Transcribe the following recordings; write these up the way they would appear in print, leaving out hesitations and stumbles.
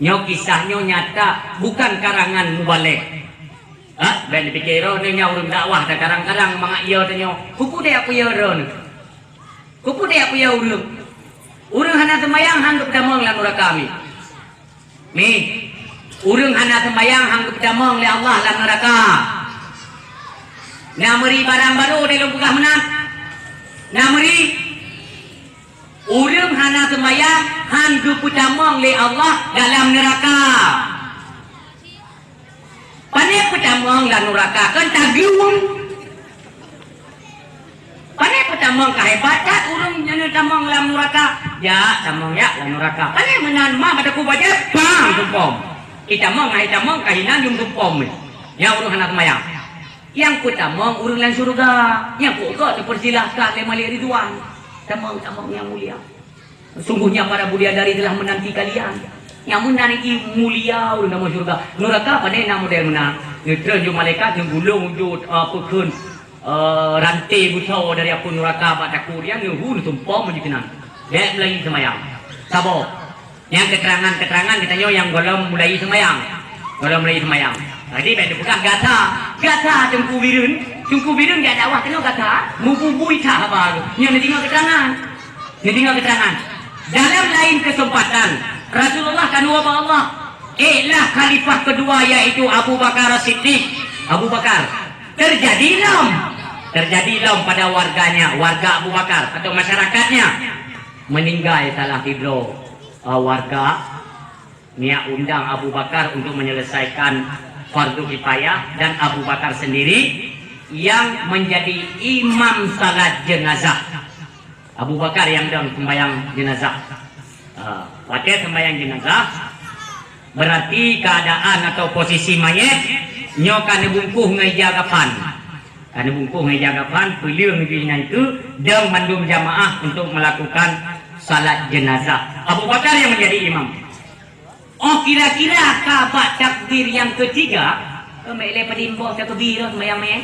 Nyo kisahnya nyata, bukan karangan mubalik. Ben dipikir nya urang dakwah ta karang-karang mga iyo tanyo. Kupu de aku iyo ron. Kupu de aku iyo urang. Urang hana semayang hanggup damong lan ura kami. Nih, urang hana semayang hanggup damong le Allah lan neraka. Nameri barang baru di lumpukah menang. Nameri urang hana semayang hanggup damong le Allah dalam neraka. Panai petamong lan neraka kan tagiung. Panai petamong kahebatan urang nyana tamong lan neraka. Ya, tamong ya lan neraka. Panai menan mah pada ku baca bang tumpom. Kita mong ngai tamong kahinan yung tumpom. Ya urang hana semayang. Yang ku tamong urang lan surga. Yang ku kau dipersilahkan le mali ridwan. Tamong yang mulia. Sungguhnya para bidadari telah menanti kalian. Yang menanti mulia urang nama surga. Neraka pandai nama model menang. Ngetren jo malaikat yang gulung jo pekeun rantai busau dari aku neraka bataku dia ngehun tumpom menjikenan. Dek mulai semayang. Sabo. Yang keterangan ditanya yang golong mulai semayang. Golong mulai semayang. Tadi ben bukan gata. Gata Tengku Birun. Tengku Birun dia dakwah kena gata. Mububui tak apa. Yang ditinggal keterangan. Dalam lain kesempatan Rasulullah kan wabah Allah. Lah khalifah kedua yaitu Abu Bakar Siddiq. Abu Bakar. Terjadi lom pada warga Abu Bakar atau masyarakatnya. Meninggal salah tidro warga. Niat undang Abu Bakar untuk menyelesaikan fardu kifayah dan Abu Bakar sendiri yang menjadi imam salat jenazah. Abu Bakar yang sedang sembahyang jenazah. Waktu sembahyang jenazah berarti keadaan atau posisi mayat nyokan bungkuh ngejagapan. Karena bungkuh ngejagapan beliau itu dan mandum jamaah untuk melakukan salat jenazah. Abu Bakar yang menjadi imam. Oh kira-kira kabar takbir yang ketiga, mele padimbo takbir sembahyang mayat.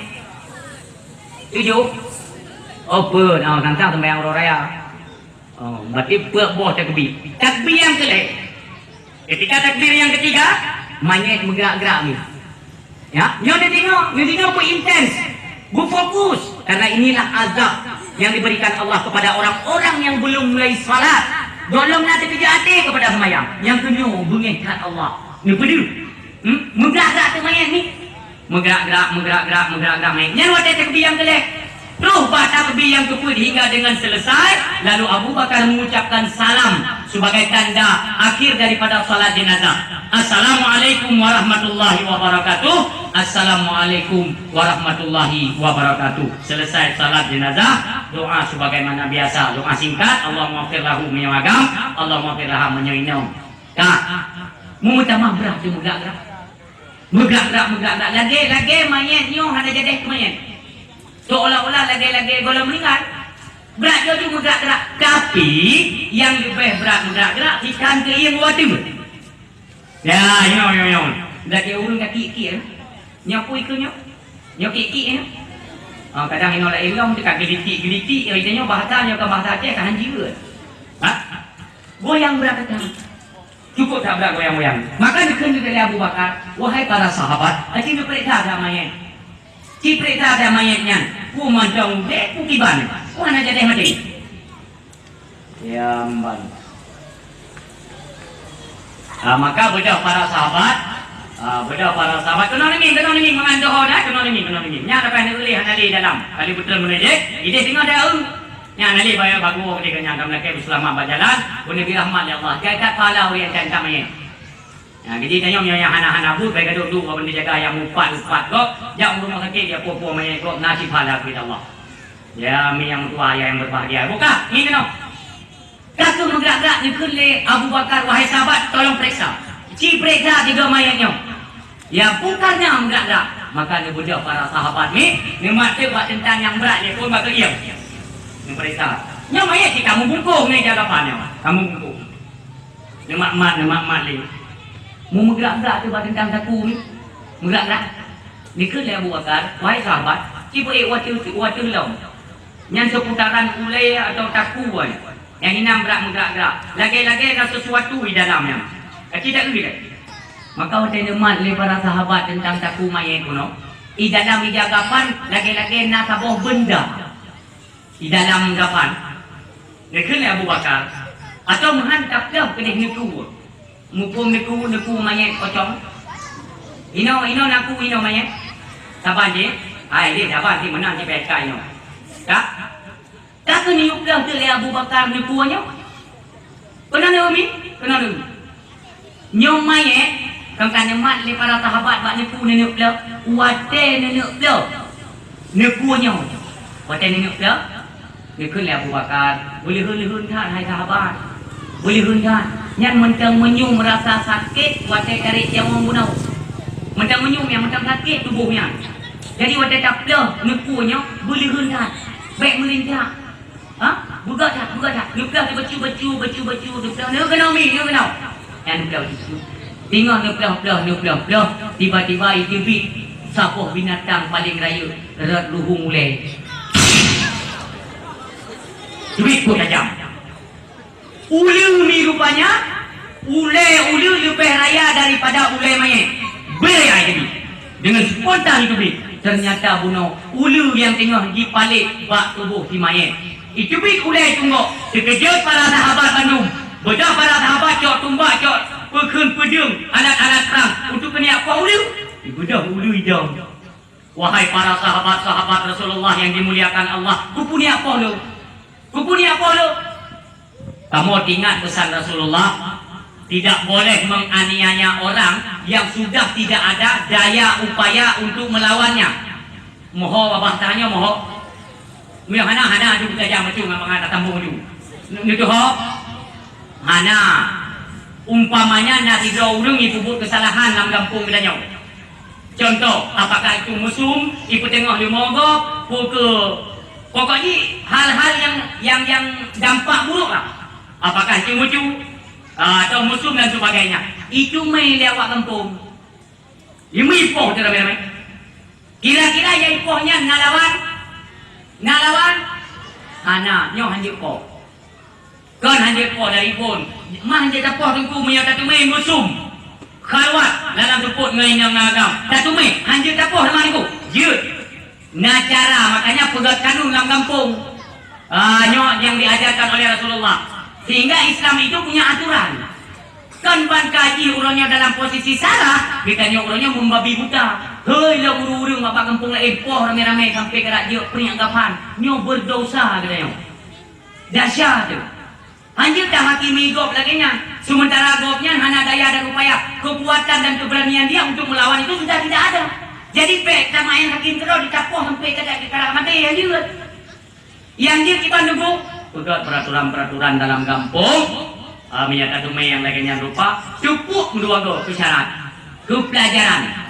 Tujuh. Open, tentang sembahyang raya. Berarti boh takbir. Takbir yang kelih. Ketika takbir yang ketiga, mayat bergerak-gerak ni. Ya, nyo tengok pun intens, berfokus karena inilah azab yang diberikan Allah kepada orang-orang yang belum mulai salat. Golong nak kerja hati kepada sembahyang. Yang kedua, mengingat Allah. Ni pedih. Menggerak-gerak tu mayat ni. Menggerak-gerak mayat. Yang waktu takbir yang kelih. Terus takbir yang kedua hingga dengan selesai, lalu Abu Bakar mengucapkan salam sebagai tanda akhir daripada salat jenazah. Assalamualaikum warahmatullahi wabarakatuh. Assalamualaikum warahmatullahi wabarakatuh. Selesai salat jenazah, doa sebagaimana biasa, doa singkat, Allahumma ighfir lahu menyawagam, Allahumma ighfir laha menyoinong. Mu tamah berat tu megak-gerak. Lagi mayatnya ada jadi mayat. Seolah-olah lagi golong meninggal. Berat dia juga gerak-gerak. Tapi yang lebih berat gerak-gerak ikan ke yang buat timur. Ya, yo. Lagi urung kaki-kaki ya. Nyapu ikunya. Nyok-kiki ya. Kadang ino la ilong dekat geliti, itanya bahasanya ke bahasa Aceh kan jiwa. Goyang berat kan. Cukup tak berat goyang-goyang. Maka dikenal dari Abu Bakar, wahai para sahabat, aci perintah mayat. Ci perintah ada mayatnya. Ku mandang dek ku kiban. Ku ana jadi mati. Ya mbak. Maka bedah para sahabat, kenal ini mengandung dah, kenal ini. Nya apa yang boleh hanali dalam. Kali betul menejek, ide tengah daun. Nya hanali bayar bagu dia kenyang dalam laki selama berjalan, guna bi rahmat ya Allah. Jaga pala yang cantik mayat. Jadi tanya yang hana-hana pun baik duduk benda jaga yang upat kok yang rumah sakit dia pupu mayat kok nasib hala kita Allah. Ya mi yang tua yang berbahagia. Buka ni kena. Katu bergerak-gerak ni kele Abu Bakar wahai sahabat tolong periksa. Ci periksa tiga mayatnya. Ya bukannya bergerak-gerak. Maka ni budak para sahabat ni mati buat tentang yang berat dia pun bakal diam. Ni periksa. Nya mayat si kamu bungkung ni jagapannya. Kamu bungkung. Ni mak mat ni. Mu menggerak-gerak tu tentang taku ni. Menggerak-gerak. Ni ke Abu Bakar, wahai sahabat, cipu waktu long. Yang seputaran ulai atau taku pun. Yang inam menggerak-gerak. Lagi-lagi ada sesuatu di dalamnya. Tidak lebih kan? Maka hotel nemat oleh para sahabat tentang taku mayat kuno. Di dalam ijagapan lagi-lagi nasaboh benda. Di dalam gapan. Dia kena Abu Bakar. Atau menghantar ke kedih neku. Mupung neku mayat kocong. Ino naku ino mayat. Sabar je. Dia sabar si menang je peka ino. Tak? Tak kena yuklah ke Abu Bakar nekuannya. Kena dia umi? Kena dia. Nyong mayat. Kan nemat le para sahabat bak neku nenek pula. Wate nenek pula. Nekuannya. Wate nenek pula. Nekun le Abu Bakar. Boleh hun kan hai sahabat. Boleh hun kan. Yang mentang menyum merasa sakit. Wate tarik yang orang bunuh. Mentang menyum yang mentang sakit tubuhnya. Jadi wate tak pula. Nekuannya. Boleh hun kan. Baik melincak. Buka tak? Nuklah dia bacu. Dia kena umi. Yang nuklah itu. Tengok nuklah. Tiba-tiba ikibik. Sapuh binatang paling raya. Rat luhung mulai. Duit pun tajam. Ulu ni rupanya. Ulu lebih raya daripada ulu mayat. Beraya jadi. Dengan spontan ikibik. Ternyata bunuh ulu yang tengah dipalik bak tubuh si mayat. Ikibik ulai tunggu. Terkejut para sahabat Bandung. Bedah para sahabat cok tumbak cok. Pekun pedung alat-alat perang untuk kena apa ulu? Bedah ulu hidang. Wahai para sahabat-sahabat Rasulullah yang dimuliakan Allah, kupuni apa lu? Kamu ingat pesan Rasulullah? Tidak boleh menganiaya orang yang sudah tidak ada daya upaya untuk melawannya. Moho babah tanya moho. Mia hana juga saja macam mengata tambung ju. Itu ho. Hana umpamanya nasi urung ibu buat kesalahan dalam kampung bedanya. Contoh, apakah itu musuh, ibu tengok di mogok, pokoknya hal-hal yang dampak buruk lah. Apakah itu musuh atau musuh dan sebagainya. Itu main lewat kampung. Ini ipoh tu ramai-ramai. Kira-kira yang ipohnya nalawan, hana nyoh hanjir ipoh. Kan hanjir ipoh dari pun. Mah hanjir ipoh tunggu menyata tu main musuh. Khawat dalam tuput ngain yang agam. Satu main hanjir ipoh sama ni ku. Jut. Nacara makanya pegat kanun dalam kampung. Nyoh yang diajarkan oleh Rasulullah. Sehingga Islam itu punya aturan. Kan ban kaji orangnya dalam posisi salah, ditanya orangnya membabi buta. Hei lah urung-urung bapak kampung lah epoh ramai-ramai sampai kerak dia peringgapan. Nyo berdosa katanya. Dahsyat tu. Anjir dah hakimi gop lagi nya. Sementara gopnya hanya daya dan upaya, kekuatan dan keberanian dia untuk melawan itu sudah tidak ada. Jadi pek sama yang hakim terus dicapoh sampai kerak mati ya juga. Yang dia kita nunggu pegat peraturan-peraturan dalam kampung. Menyata dumai yang lainnya rupa cukup dua go syarat kepelajaran.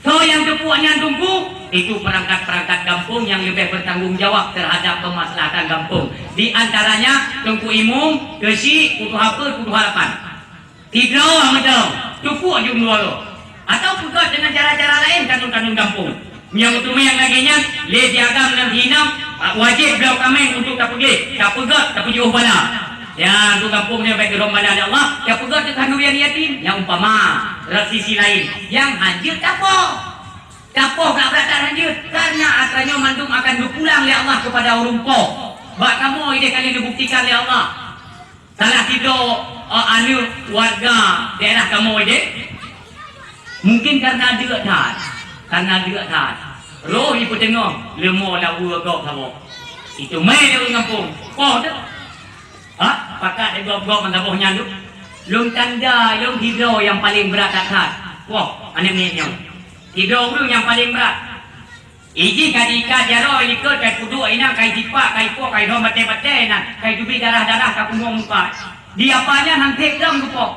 So yang cukup tunggu itu perangkat-perangkat kampung yang lebih bertanggung jawab terhadap kemaslahatan kampung. Di antaranya tunggu imum, kesi, kutu apa, kutu harapan. Tiga macam cukup jumlah lo. Atau juga dengan cara-cara lain kanun-kanun kampung. Yang utama yang lainnya le diagam dan hinam wajib beliau kami untuk tak pergi, tak pegat, tak pergi ubala. Ya, untuk kampungnya baik rombala Allah, tak pegat ke kanurian yatim. Yang umpama sisi lain yang hancur tapoh tak berada hancur karena asalnya mandum akan berpulang oleh Allah kepada urumpo. Bak kamu ini kali dibuktikan oleh Allah. Salah tidur anu warga daerah kamu ini mungkin karena dia tak. Roh ibu tengok lemah lawu agak kamu. Itu main dari kampung. Oh tu. Pakat dia gop-gop mentabuhnya tu. Long tanda, long hidro yang paling berat atas. Wah, ane minyak. Hidro tu yang paling berat. Iji kadika jaro ilikut kai kudu ina kai jipak kai po kai dom bate-bate na kai dubi darah-darah ka punggung muka. Dia apanya hang tekam tu po.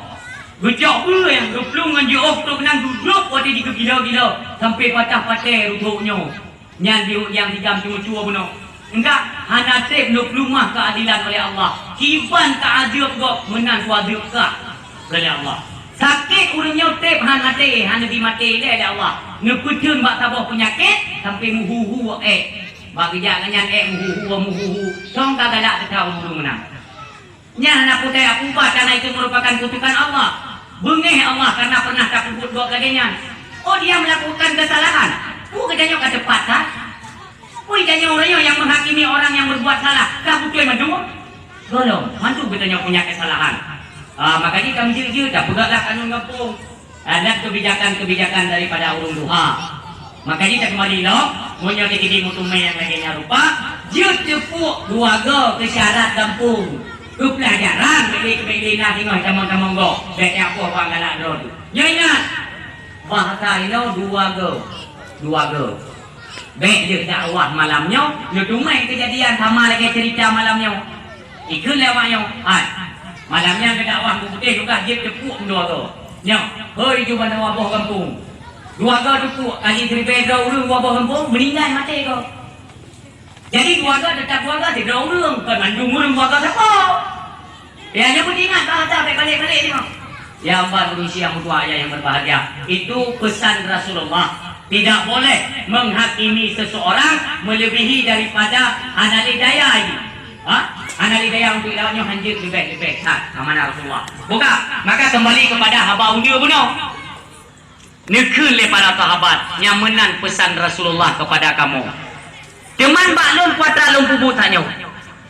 Gejok pula yang geplung dengan diop tu kena duduk pada di gila-gila sampai patah-patah rutuknya. Yang dijam cuma-cuma benar. Enggak, hana tep nuk lumah keadilan oleh Allah. Kiban keadil gop menang keadil kah oleh Allah. Sakit urangnya tep hana dimati oleh Allah. Ngeputun bak tabah penyakit sampai muhu-hu bagi jangan muhu-hu. Song kagak tahu urung menang. Nya anak putih apa karena itu merupakan kutukan Allah. Bengih Allah karena pernah tak kubut dua kalinya. Oh dia melakukan kesalahan. Katanya kata tepat kan? Katanya orangnya yang menghakimi orang yang berbuat salah. Kau betul maju? Tolong, mantu katanya punya kesalahan. Makanya kami jujur dah pegaklah kanun ngepung. Dan kebijakan-kebijakan daripada urung duha. Makanya kita kembali loh. Munyo dikidi mutumai yang lainnya rupa. Jut tepuk keluarga ke syarat kampung. Ke pelajaran beli-beli nak tengok camang-camang go. Baik apa orang galak road. Nyo ingat. Bahasa ini dua go. Baik dia dakwah malamnya. Nyo tumai kejadian sama lagi cerita malamnya. Ikut lewatnya. Malamnya ke dakwah putih juga jut tepuk dua go. Nyo, hoi cuba nak wabah kampung. Dua go tepuk kali cerita urung wabah kampung meninggal mati go. Jadi keluarga dekat keluarga tidak urung kan mandung urung keluarga siapa? Ya hanya pun ingat bahasa balik-balik ni. Yang berisi yang mutua yang berbahagia itu pesan Rasulullah. Tidak boleh menghakimi seseorang melebihi daripada anali daya ini. Anali daya untuk lawannya hanjir lebih-lebih. Amanah Rasulullah. Buka. Maka kembali kepada haba undia bunuh. Nekul para sahabat yang menan pesan Rasulullah kepada kamu. Teman baklun kuatra lumpu butanya.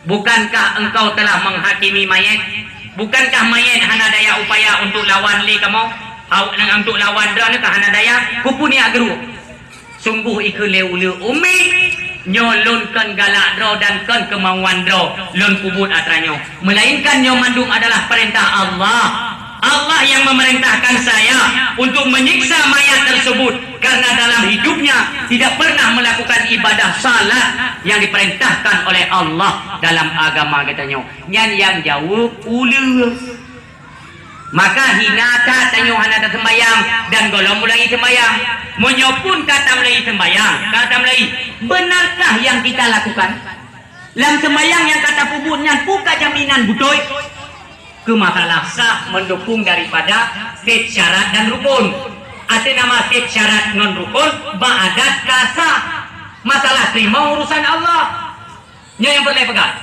Bukankah engkau telah menghakimi mayat? Bukankah mayat hana daya upaya untuk lawan li kamu? Untuk lawan dia kah hana daya? Kupuni agru. Sungguh iku leu umi nyolun kan galak dro dan kan kemauan dro lun kubut atranyo. Melainkan nyo mandung adalah perintah Allah. Allah yang memerintahkan saya untuk menyiksa mayat tersebut karena dalam hidupnya tidak pernah melakukan ibadah salat yang diperintahkan oleh Allah dalam agama katanya. Yang jauh ulu. Maka hinata tanyo hanata sembayang dan golong mulai sembayang. Menyopun kata mulai sembayang, kata mulai benarkah yang kita lakukan? Dalam sembayang yang kata pubutnya buka jaminan butoy. Ke masalah sah mendukung daripada set syarat dan rukun. Ada nama set syarat non rukun, ba'adat kasah. Masalah terima urusan Allah. Yang boleh pegang.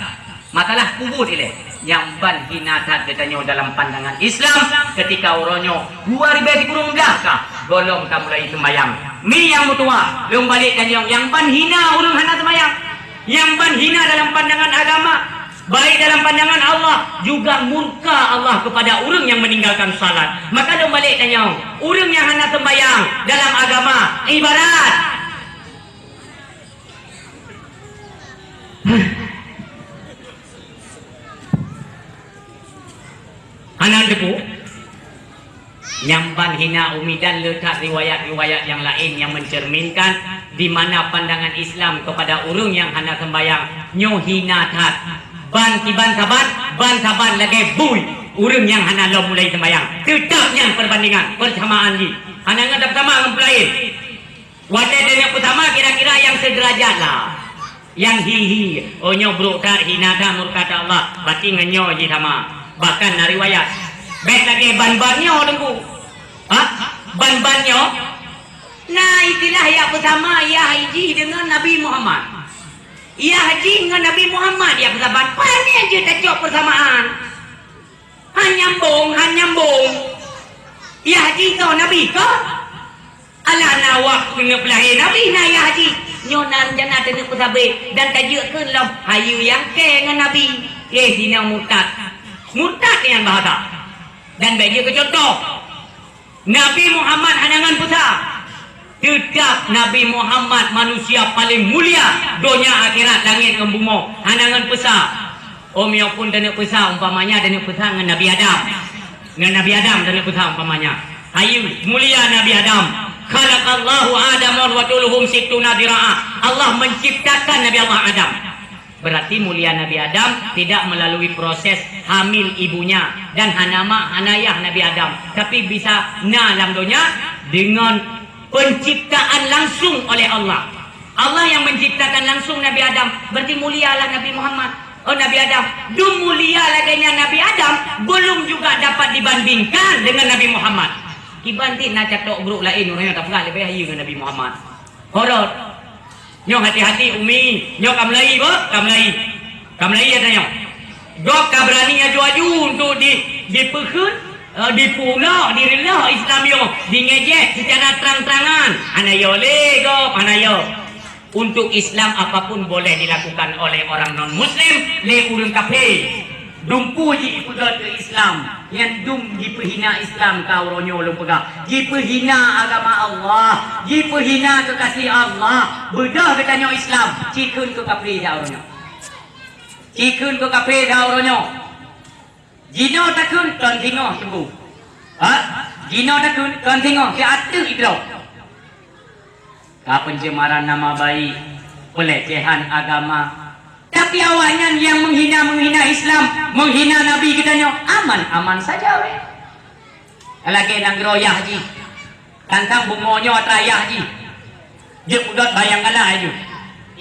Masalah kubur ini. Yang ban hinatat katanya dalam pandangan Islam ketika orangnya 2000 kurung dah golong tak mulai sembayang. Mi yang mutua, belum balik kan yang ban hina urung hana sembayang. Yang ban hina dalam pandangan agama. Baik dalam pandangan Allah juga murka Allah kepada orang yang meninggalkan salat. Maka dia balik tanya, orang yang hanya sembahyang dalam agama ibarat hanya debu nyamban hina umi dan letak riwayat-riwayat yang lain yang mencerminkan di mana pandangan Islam kepada orang yang hanya sembahyang nyo hina tat. Ban saban lagi bui urang yang hana lo mulai sembayang tetapnya perbandingan persamaan ni hana ngadap sama dengan lain wadah dengan pertama kira-kira yang sederajat lah yang hihi onyo brukar hinata murkata Allah berarti ngenyo je sama bahkan riwayat bet lagi ban-bannya dengku ban-bannya nah itulah yang pertama ya haji dengan Nabi Muhammad. Ia haji dengan Nabi Muhammad dia bersahabat. Pandai je tak cok persamaan. Hanyambung. Ia haji kau Nabi kau. Alah nawak dengan pelahir Nabi na ia haji. Nyonan jana dengan persahabat. Dan tajuk ke dalam hayu yang ke dengan Nabi. Dina murtad. Murtad dengan bahasa. Dan bagi ke contoh. Nabi Muhammad hanangan pusat. Tetap Nabi Muhammad manusia paling mulia dunia akhirat langit dan bumi hanangan besar omnya pun dan besar umpamanya dan besar dengan Nabi Adam dan besar umpamanya ayu mulia Nabi Adam khalaqallahu Adam wa tuluhum sittuna dira'ah Allah menciptakan Nabi Allah Adam berarti mulia Nabi Adam tidak melalui proses hamil ibunya dan hanayah Nabi Adam tapi bisa dalam dunia dengan penciptaan langsung oleh Allah. Allah yang menciptakan langsung Nabi Adam. Berarti mulialah Nabi Muhammad. Oh Nabi Adam. Mulia laginya Nabi Adam. Belum juga dapat dibandingkan dengan Nabi Muhammad. Kibantin nak catok grup lain. Orangnya tak pernah lebih ayu dengan Nabi Muhammad. Horot. Nyok hati-hati umi. Nyok kamlai bo. Kamlai ada nyok. Dok kabraninya juaju untuk dipekun. Dipula dirilah Islam yo dingejek secara terang-terangan anayo lego anayo untuk Islam apapun boleh dilakukan oleh orang non muslim le urang kafir dumpu ji pegat ke Islam yang dum ji perhina Islam kau ronyo lu pegat ji perhina agama Allah ji perhina kekasih Allah bedah katanya Islam cikun ke kafir dah ronyo cikun ke kafir dah ronyo jino takun kan tengok tunggu jino takun kan tengok si atu itu pencemaran nama baik pelecehan agama tapi awaknya yang menghina Islam menghina Nabi kitanya aman saja we lagi nang geroyah ji tantang bungonyo atrayah ji je pudot bayangkanlah aja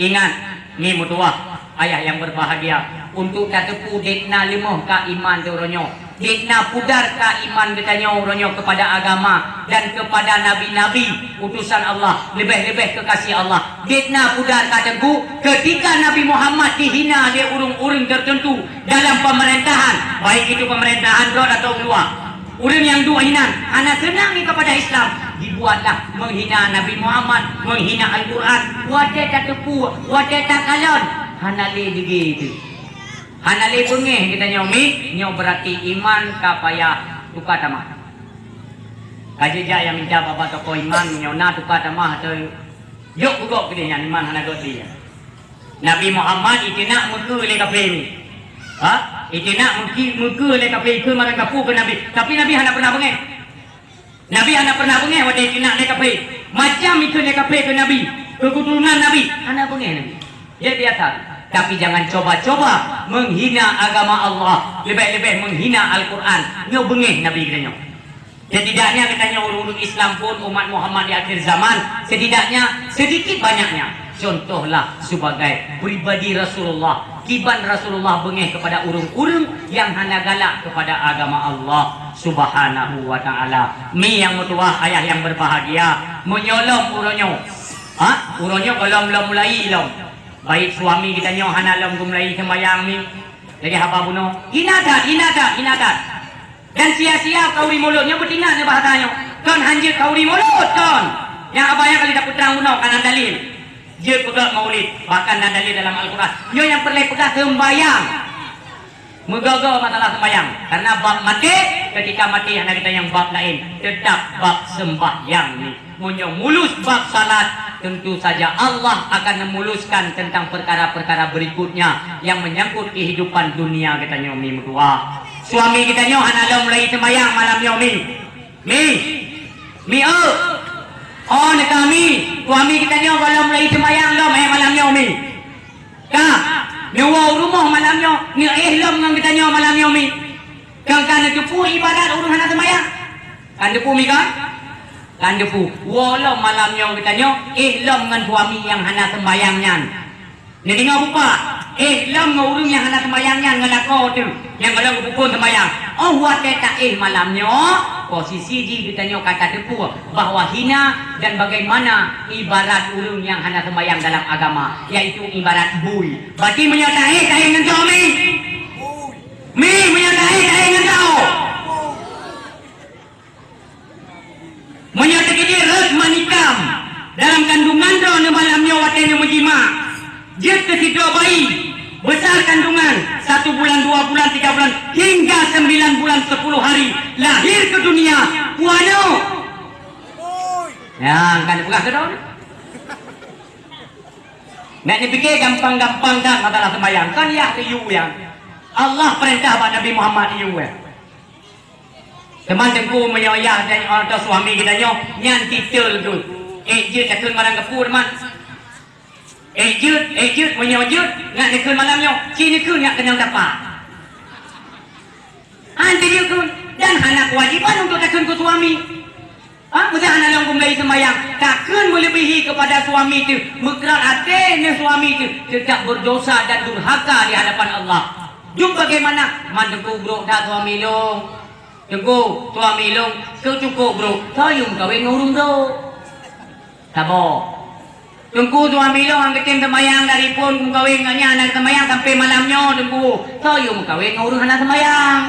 ingat ni mutuah ayah yang berbahagia untuk datepu dekna limah ka iman tu ronyo dekna pudar ka iman katanya ronyo kepada agama dan kepada nabi-nabi utusan Allah lebih-lebih kekasih Allah dekna pudar ka teguh ketika Nabi Muhammad dihina oleh urung-urung tertentu dalam pemerintahan baik itu pemerintahan luar atau luar urang yang dua hinan anak senang ni kepada Islam dibuatlah menghina Nabi Muhammad menghina Al-Quran wadah tak tepu wadah tak kalon hanale begitu hanale bengeh kita nyomi nyo berarti iman kapaya tukar tamah kajeja yang minta bapa toko iman nyo na tukar tamah atau yuk gugok ke dia iman hana goti Nabi Muhammad itina muku le kafir ni itina muku le kafir ke marang kapu ke Nabi tapi Nabi hana pernah bengeh Nabi hana pernah bengeh wade itina le kafir macam itu le kafir ke Nabi keturunan Nabi hana bengeh Nabi dia biasa tapi jangan coba-coba menghina agama Allah lebih-lebih menghina Al-Quran nyo bengeh Nabi kita nyo setidaknya katanya urut Islam pun umat Muhammad di akhir zaman setidaknya sedikit banyaknya contohlah sebagai pribadi Rasulullah kiban Rasulullah bengeh kepada urung-urung yang hana galak kepada agama Allah subhanahu wa ta'ala mi yang mutuah ayah yang berbahagia menyolong uronyo uronyo kalau mulai ilong baik suami kita nyo hana lom mulai sembayang ni jadi haba bunuh inadat dan sia-sia kauri mulutnya betingan ni bahasanya kan hanjir kauri mulut kan yang abaya kali dapat terang bunuh kanan dalil je pegang maulid bahkan ada dalil dalam Al-Quran nyo yang perlu pegang sembayang megagal masalah sembayang karena bab mati ketika mati hanya kita yang bab lain tetap bab sembahyang ni munyo mulus bab salat tentu saja Allah akan memuluskan tentang perkara-perkara berikutnya yang menyangkut kehidupan dunia katanya mi mutua suami kita nyo hana mulai sembahyang malam nyo mi oh ni kami suami kita nyo kalau mulai sembahyang lo malam nyo mi ka nyawa rumah malam nyo ni ihlam ngan kita nyo malam nyo mi kan depu ibadat urang hana sembahyang kan depu mi kan depu walau malamnya kita nyo ihlam dengan suami yang hana sembayangnya ni dengar buka ihlam dengan urung yang hana sembayangnya ngelako tu yang kalau pukul sembayang oh wadah tak malamnya posisi di kita nyo kata depu bahawa hina dan bagaimana ibarat urung yang hana sembayang dalam agama yaitu ibarat bui berarti menyertai dengan suami menyertai dengan kau menyatakan dia res manikam dalam kandungan dia malamnya watenya menjima dia ketiga bayi besar kandungan 1 bulan 2 bulan 3 bulan hingga 9 bulan 10 hari lahir ke dunia puano yang kan buka ke daun nak dipikir gampang-gampang dah masalah sembahyang kan ya iu yang Allah perintah pada Nabi Muhammad iu teman tengku menyoyah dan orang suami kita nyo nyan titel tu je takun marang kepu teman je menyojut ngak nekun malam nyo kini kun ngak kenal dapat anti dia kun dan hana kewajiban untuk takun ku suami mesti hana long kumlai sembayang takun melebihi kepada suami tu mekrat hati ni suami tu tidak berdosa dan durhaka di hadapan Allah jom bagaimana mandengku bro dah suami long Tunggu, suami long, cukup bro. Sayung kawin ngurung bro. Tabo. Tunggu suami long ang ketim semayang dari pun kung kawin nga anak semayang sampai malamnya tunggu. Sayung kawin ngurung anak semayang.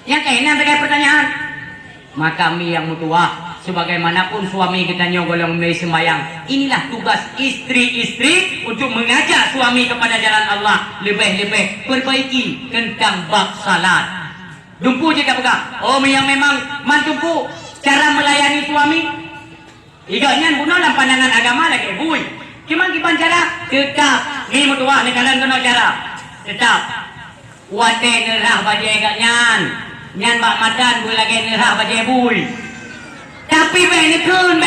Yang kainan terkait pertanyaan. Maka mi yang mutuah, sebagaimanapun suami kita golong mai sembayang, inilah tugas istri-istri untuk mengajak suami kepada jalan Allah. Lebih-lebih perbaiki tentang bab salat. Dumpu je tak pegang. Oh, yang memang mantumpu cara melayani suami. Igaknya guna dalam pandangan agama lagi. Bui. Gimana kiban cara? Tetap. Ni mutuah ni kalian kena cara. Tetap. Wate nerah bagi agaknya. Nyan bak madan bui lagi nerah bagi bui. Tapi bani kun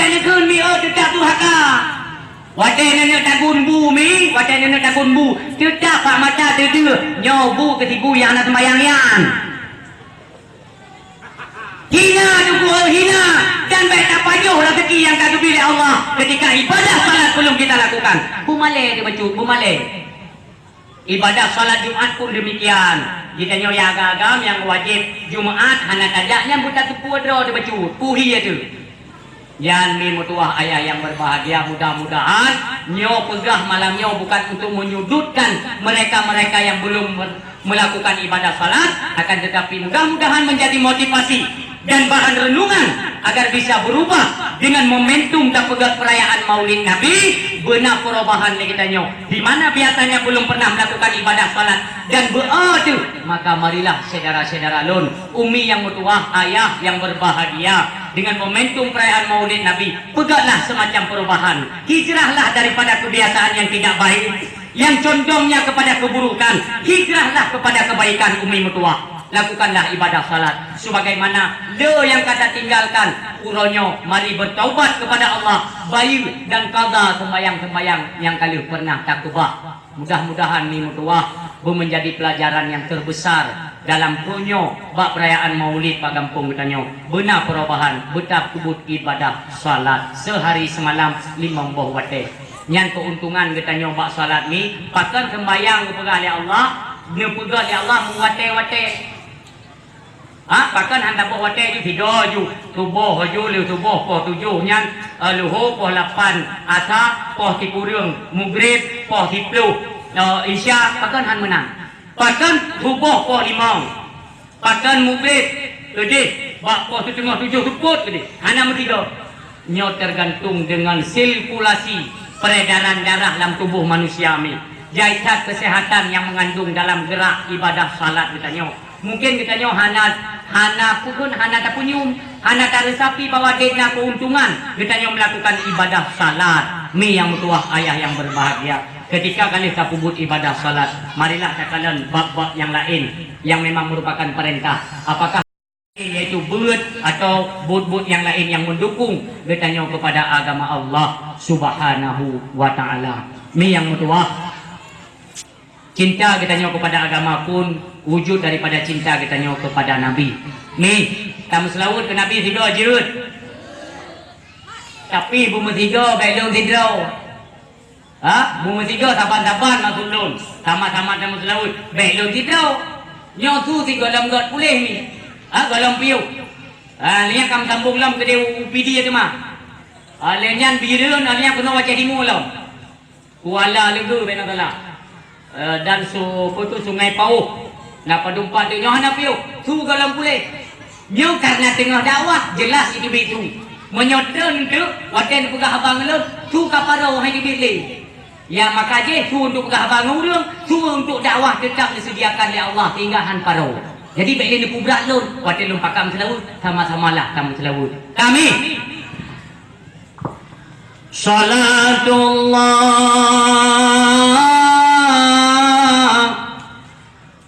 mi tetap tu haka. Wate nenek takun bumi, wate nenek takun bu. Tetap bak mata terde. Nyo bu ketibu yang nak sembahyang yan. Hina tu hina dan baik tak payuh rezeki yang kagum oleh Allah ketika ibadah salat belum kita lakukan. Bu malai dia baca, bu malai. Ibadah salat Jumat pun demikian. Kita nyo yang agam yang wajib Jumat hana tajaknya buta tu puadro dia baca. Puhi itu. Yan mi mutuah ayah yang berbahagia, mudah-mudahan nyo pegah malam nyo bukan untuk menyudutkan mereka-mereka yang belum melakukan ibadah salat, akan tetapi mudah-mudahan menjadi motivasi dan bahan renungan agar bisa berubah dengan momentum dan pegat perayaan Maulid Nabi. Benar perubahan kita nyo di mana biasanya belum pernah melakukan ibadah salat dan beradu, maka marilah saudara-saudara lun umi yang mutuah ayah yang berbahagia, dengan momentum perayaan Maulid Nabi pegatlah semacam perubahan. Hijrahlah daripada kebiasaan yang tidak baik yang condongnya kepada keburukan, hijrahlah kepada kebaikan umi mutuah. Lakukanlah ibadah salat sebagaimana le yang kata tinggalkan uronyo. Mari bertaubat kepada Allah, bayu dan qada sembayang-sembayang yang kali pernah tak kubah. Mudah-mudahan ni mutuah menjadi pelajaran yang terbesar dalam punyo bab perayaan Maulid pak kampung kita nyo. Benar perubahan betap kubut ibadah salat sehari semalam 5 wate. Nyan keuntungan kita nyo bab salat ni pakan sembayang kepada Allah, ne pegang oleh Allah muwate-wate. Bahkan anda bawa wate ju 3 ju subuh ju le subuh po 7 nyan luhur po 8 asa po 3 maghrib po 10 isya bahkan han menang. Bahkan subuh po 5 bahkan maghrib lebih bak po 6:30 seput gede hana metiga. Nyo tergantung dengan sirkulasi peredaran darah dalam tubuh manusia ni. Jaitat kesehatan yang mengandung dalam gerak ibadah salat kita nyo. Mungkin kita nyo hana pukun, hana tak punyum, hana tak resapi bahawa dia keuntungan kita nyo melakukan ibadah salat. Mi yang mutuah ayah yang berbahagia. Ketika kali kita pubut ibadah salat, marilah kalian bab-bab yang lain yang memang merupakan perintah. Apakah yaitu bud atau bud-bud yang lain yang mendukung kita nyo kepada agama Allah Subhanahu wa taala. Mi yang mutuah cinta kita nyo kepada agama pun wujud daripada cinta kita nyo kepada Nabi. Ni, kamu selawat ke Nabi 3 jerut. Tapi bumi 3 belum tidro. Bumi 3 taban-taban masuk lun. Sama-sama kamu selawat belum tidro. Nyo tu 3 dalam got pulih ni. Golong piu. Lihat kamu sambung lam ke dia UPD tu mah. Lihat biru, lihat kena wajah dimu lam. Kuala legu benar tak? Dan sungai Pauh nak padumpa tu nyoh na piu tu galam pulih nyo karena tengah dakwah jelas itu begitu menyodon tu waten pegah abang lu tu kaparo hai dibeli ya maka je tu untuk pegah abang urang tu untuk dakwah tetap disediakan oleh Allah tinggahan paro. Jadi baik ni pubrak lu waten lu pakam selawut sama-samalah kamu selawut kami salatullah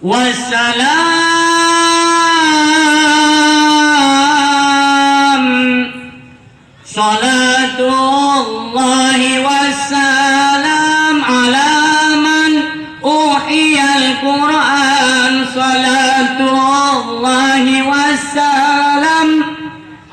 wassalam salatullahi wassalam ala man uhiyal Qur'an salatullahi wassalam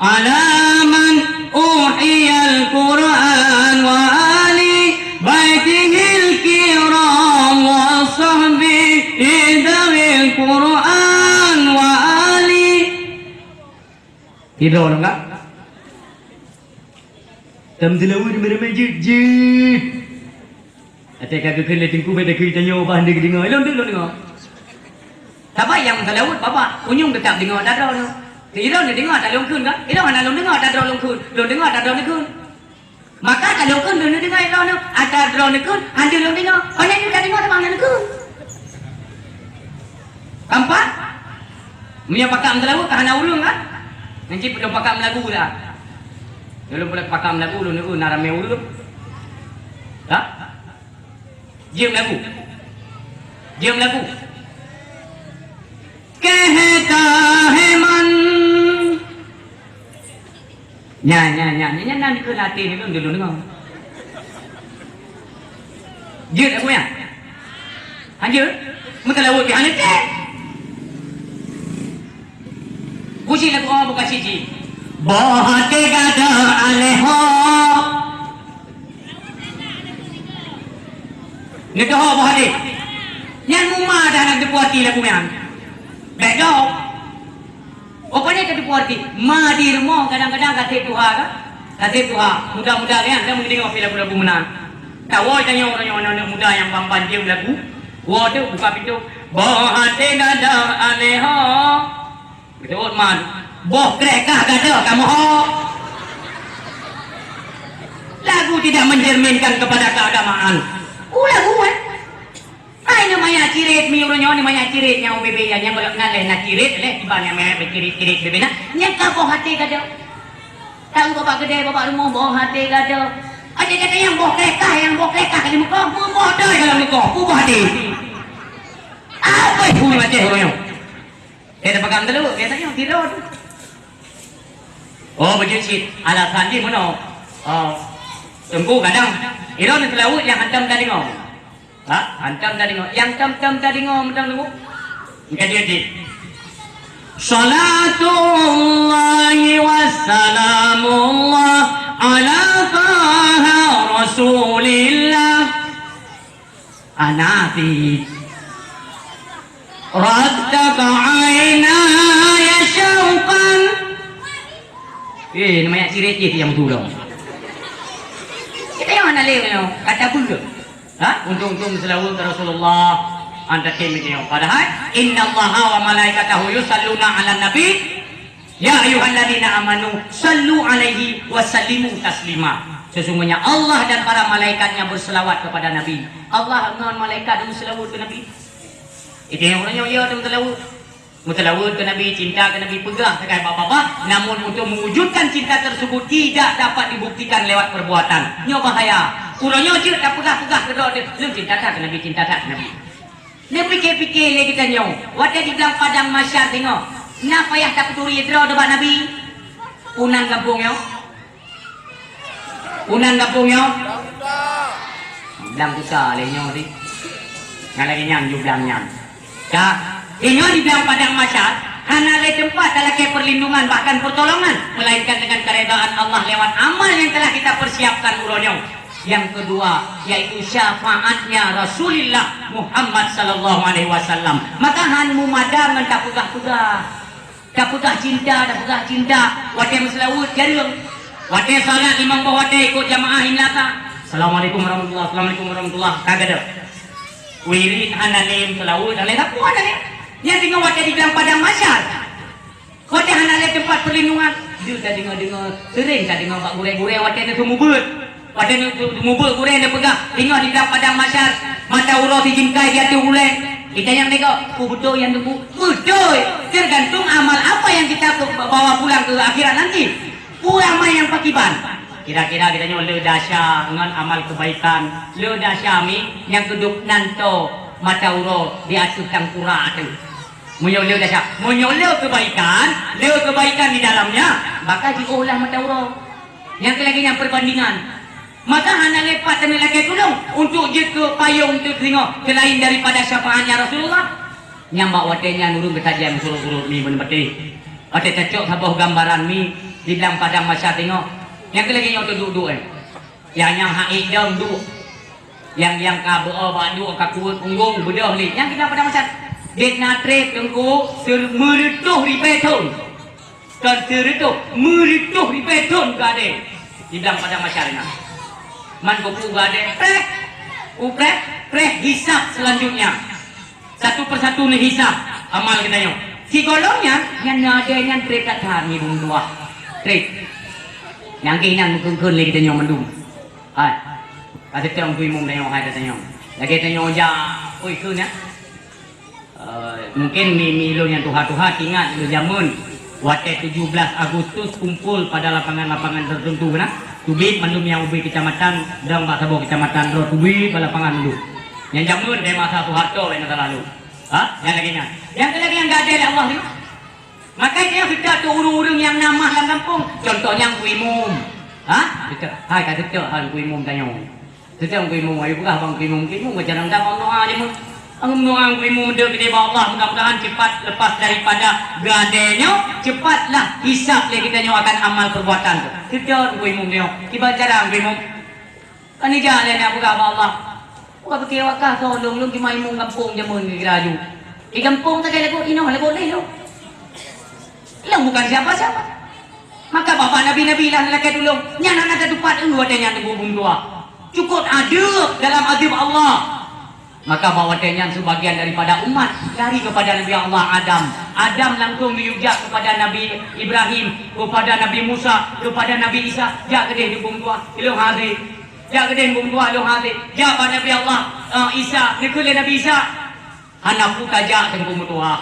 ala man uhiyal Qur'an wa ali baitihil kiram wa sahbihi dawil Qur'an wa ali. Tidur enggak? Tam dilawur meremeh jejit. Ate kagak kena tengku beta kita nyoba hande dengar. Elon dengar. Siapa yang selawut bapa kunyung tetap dengar dadra tu. Ira ni dengar tak longkun kan? Ira mana long dengar dadra longkun. Long dengar dadra longkun. Maka kalau kun dulu dengar ira ni ada dadra longkun, anda long dengar. Mana ni dah dengar tak mana longkun. Nampak? Punya pakam selawut ke hana urung kan? Nanti belum pakam lagu dah. Belum boleh pakam lagu lu ni narame urung. Tak? Diam lagu. Diam lagu. कहता है मन nya nanti ke latih ni dulu dengar dia tak punya aja mesti lawat ke hanet puji lagu oh bukan siji bahate gada aleho ni tu ho bahate yang mumma dah nak dibuati lagu yang baik dong. Opanya ke dipuarti, madir mo kadang-kadang kata Tuhan kan? Kata Tuhan, mudah-mudahan dia mungkin tengok lagu-lagu menang. Tahu tanya orang muda yang bamban dia lagu. Wah tu buka pintu. Bahate gada aleho. Betul man. Boh krekah gada kamu ho. Lagu tidak mencerminkan kepada keagamaan. Lagu ay namanya cirit mi uronyo namanya cirit nya bebe ya nya bolak ngale na cirit le ibanya me cirit bebe na nya ka boh hati kada tahu bapak gede bapak rumah boh hati kada ada kata yang boh kekah di muka boh doi dalam muka boh hati apa itu macam uronyo kita pegang dulu biasanya tidur oh berjinsit alasan di mana tunggu kadang iron itu laut yang hantam tadi ngomong ha? Antam tadi ngomong yang tam tadi ngomong tentang tunggu engkau dia salatullahi wassalamullah ala taha rasulillah anafi raddaka aynaya syauqan namanya cirit yang turun kita yang mana lewat kata bunda ha? Untung selawat Rasulullah anda kemini padahal innallaha wa malaikatahu yusalluna 'alan nabi ya ayyuhalladzina amanu sallu 'alaihi wa sallimu taslima sesungguhnya Allah dan para malaikatnya berselawat kepada nabi Allah dengan malaikat berselawat ke nabi itu yang orangnya ya selawat mutalawat ke nabi cinta ke nabi pegang sekai bapak-bapak namun untuk mewujudkan cinta tersebut tidak dapat dibuktikan lewat perbuatan nyo bahaya urangnya je tak pegah-pegah kedok dia belum cinta tak nabi cinta tak nabi dia fikir-fikir lagi kita nyo wadah di dalam padang masyar tengok nak payah tak peduli draw debat nabi unan kampung yo belang besar le nyo ni ngan lagi nyam ju belang nyam ka inyo di dalam padang masyar hana le tempat dalam perlindungan bahkan pertolongan melainkan dengan keredaan Allah lewat amal yang telah kita persiapkan urangnya. Yang kedua yaitu syafaatnya Rasulullah Muhammad sallallahu alaihi wasallam. Maka hanmu madang dengan tak pegah cinta. Wate meselawut jarang. Wate salat imam wate ikut jamaah himlata. Assalamualaikum warahmatullahi kagak ada. Wirid hanalim selawut dan lain apa ada yang tinggal wate di dalam padang masyar. Wate hanalim tempat perlindungan. Dia dah dengar sering tak dengar pak gure-gure wate tu mubut. Pada mubul kurang dia pegang tengok di dalam padang masyar mata urau dijingkai dia tu ulai kita yang tengok betul yang tunggu betul tergantung amal apa yang kita bawa pulang ke akhirat nanti amal yang pakiban kira-kira kita nyo le dasya dengan amal kebaikan le dasya mi yang keduk nanto mata urau di atas tangkura tu menyoleh dasya menyoleh kebaikan di dalamnya maka diolah mata urau yang lagi yang perbandingan maka hanya lepas dan lagi tolong untuk je ke payung tu tengok selain daripada syafaatnya Rasulullah nyambak watenya nurung ketajian suruh-suruh mi benar-benar ada cocok sebuah gambaran mi di dalam padang masyar tengok yang lagi yang duduk yang haid dong duduk yang kabel badu kakuat unggung bedah ni yang kita padang masyar dek natre tengku meretuh di beton kan meretuh di beton gade di dalam padang masyar ni man buku gade prek hisap selanjutnya satu persatu nih hisap amal kita yo. Si golongnya yang ada yang trik kat thani bung tua. Trik. Yang kinan kun lagi kita yo mendung. Hai. Ada tong kui mung dayo hai kita yo. Lagi kita yo ja oi kun ya. Mungkin milo yang tuha-tuha ingat lu jamun wate 17 Agustus kumpul pada lapangan-lapangan tertentu kan. Tubit mandum yang ubi kecamatan dang Pak Sabo kecamatan Ro Tubit pada lapangan dulu. Yang jamun dari masa Soeharto yang lalu. Yang lagi nya. Yang lagi yang enggak ada oleh Allah ni. Makanya kita tu urung-urung yang nama dalam kampung. Contohnya kuih mum. Kita. Hai kata kita han kuih mum tanya. Kita kuih mum ayo buka bang kuih mum macam dah doa je mum. Ang doa kuih mum dia gede Allah mudah-mudahan cepat lepas daripada gadenya, cepatlah hisap lagi kita akan amal perbuatan tu. Kita kuih mum dia. Tiba jarang kuih mum. Kan ni jalan nak buka Allah. Bukan pakai wakah tolong lu gimana mung kampung jamun di Geraju. Di kampung tak ada lagu ino lagu boleh lu. Yang bukan siapa-siapa. Maka bapak nabi-nabi lah lelaki dulu. Yang nak ada tupat lu ada yang tebubung dua. Cukup adab dalam azab Allah. Maka bawa yang sebagian daripada umat dari kepada Nabi Allah Adam. Adam langsung diujak kepada Nabi Ibrahim, kepada Nabi Musa, kepada Nabi Isa. Jak gede di bung dua. Ilu hari. Jak gede bung dua lu hati. Jak pada Nabi Allah Isa, nikul Nabi Isa. Anakku tajak dengan bung dua.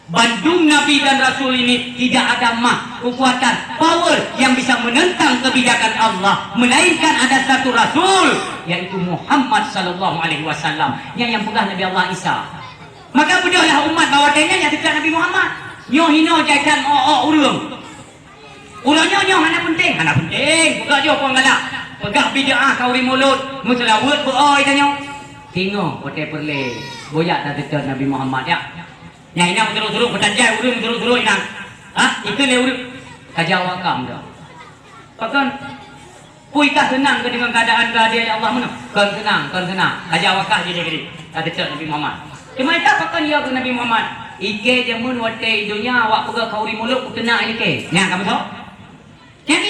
Bandung Nabi dan Rasul ini tidak ada kekuatan, power yang bisa menentang kebijakan Allah, melainkan ada satu Rasul, yaitu Muhammad sallallahu alaihi wasallam yang pegang Nabi Allah Isa. Maka bedahlah umat bahawa dia yang dekat Nabi Muhammad. Nyo hino jaikan urung. Urangnya nyo hana penting, buka jo pun galak. Pegah bid'ah kauri mulut, muslawat beroi tanya. Tengok pote perle, boyak dah dekat Nabi Muhammad ya. Yang ini terus-terus berjanjai urung terus-terus inang. Itu le urung. Kajau akam dah. Bahkan puikah senang ke dengan keadaan kehadiran Allah mana? Kan senang. Kajau akah je dia dah dekat Nabi Muhammad. Kemana tak pakai dia ke Nabi Muhammad? Ike jamun wate dunia awak pegah kauri mulut kena ini ke. Yang kamu tahu? Yang